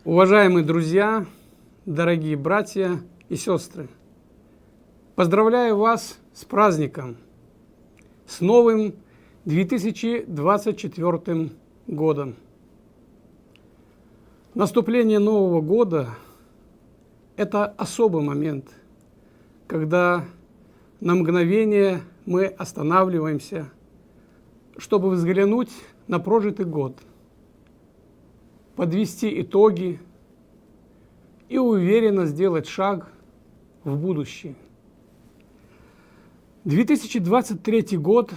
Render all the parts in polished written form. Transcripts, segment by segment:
Уважаемые друзья, дорогие братья и сестры, поздравляю вас с праздником, с новым 2024 годом. Наступление Нового года – это особый момент, когда на мгновение мы останавливаемся, чтобы взглянуть на прожитый год, подвести итоги и уверенно сделать шаг в будущее. 2023 год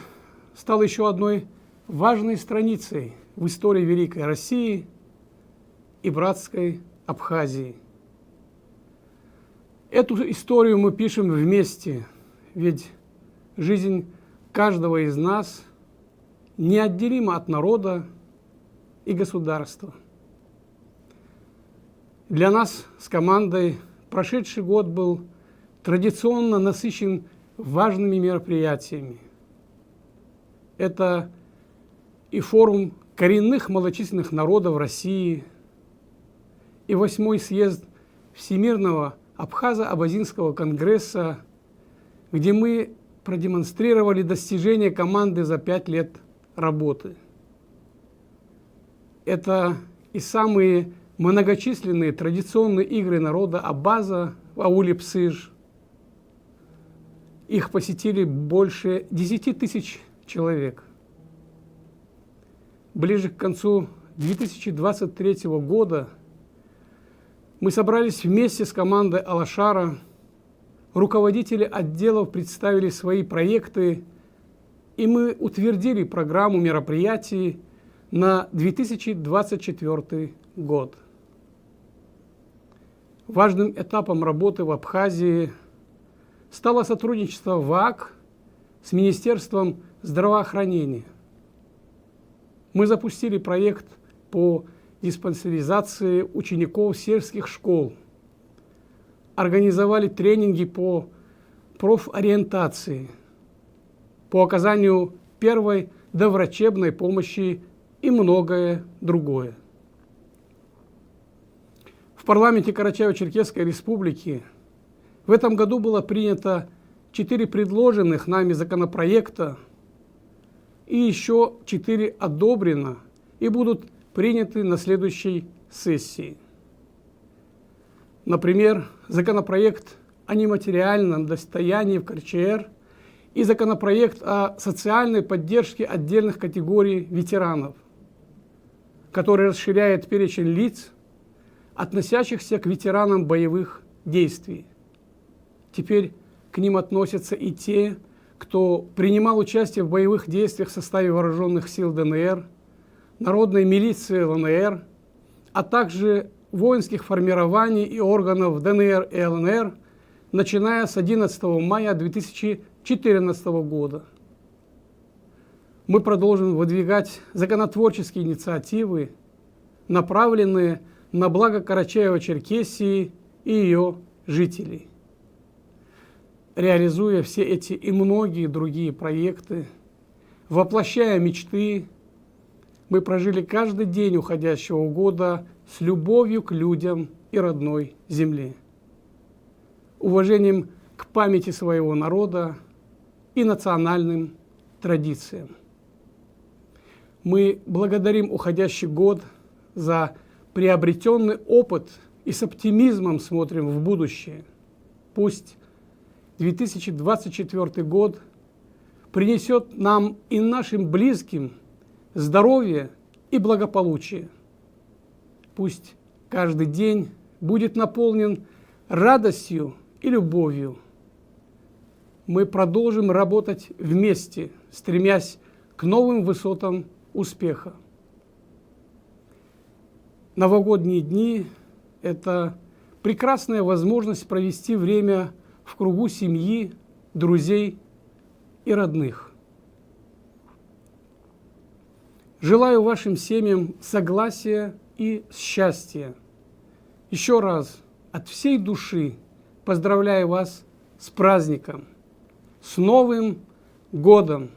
стал еще одной важной страницей в истории Великой России и братской Абхазии. Эту историю мы пишем вместе, ведь жизнь каждого из нас неотделима от народа и государства. Для нас с командой прошедший год был традиционно насыщен важными мероприятиями. Это и форум коренных малочисленных народов России, и 8-й съезд Всемирного Абхазо-Абазинского конгресса, где мы продемонстрировали достижения команды за 5 лет работы. Это и самые многочисленные традиционные игры народа Абаза в ауле Псыж. Их посетили больше 10 тысяч человек. Ближе к концу 2023 года мы собрались вместе с командой Алашара. Руководители отделов представили свои проекты, и мы утвердили программу мероприятий на 2024 год. Важным этапом работы в Абхазии стало сотрудничество ВАК с Министерством здравоохранения. Мы запустили проект по диспансеризации учеников сельских школ, организовали тренинги по профориентации, по оказанию первой доврачебной помощи и многое другое. В парламенте Карачаево-Черкесской Республики в этом году было принято 4 предложенных нами законопроекта, и еще 4 одобрено и будут приняты на следующей сессии. Например, законопроект о нематериальном достоянии в КЧР и законопроект о социальной поддержке отдельных категорий ветеранов, который расширяет перечень лиц, относящихся к ветеранам боевых действий. Теперь к ним относятся и те, кто принимал участие в боевых действиях в составе вооруженных сил ДНР, народной милиции ЛНР, а также воинских формирований и органов ДНР и ЛНР, начиная с 11 мая 2014 года. Мы продолжим выдвигать законотворческие инициативы, направленные на благо Карачаево-Черкесии и ее жителей. Реализуя все эти и многие другие проекты, воплощая мечты, мы прожили каждый день уходящего года с любовью к людям и родной земле, уважением к памяти своего народа и национальным традициям. Мы благодарим уходящий год за приобретенный опыт и с оптимизмом смотрим в будущее. Пусть 2024 год принесет нам и нашим близким здоровье и благополучие. Пусть каждый день будет наполнен радостью и любовью. Мы продолжим работать вместе, стремясь к новым высотам успеха. Новогодние дни – это прекрасная возможность провести время в кругу семьи, друзей и родных. Желаю вашим семьям согласия и счастья. Еще раз от всей души поздравляю вас с праздником, с Новым годом!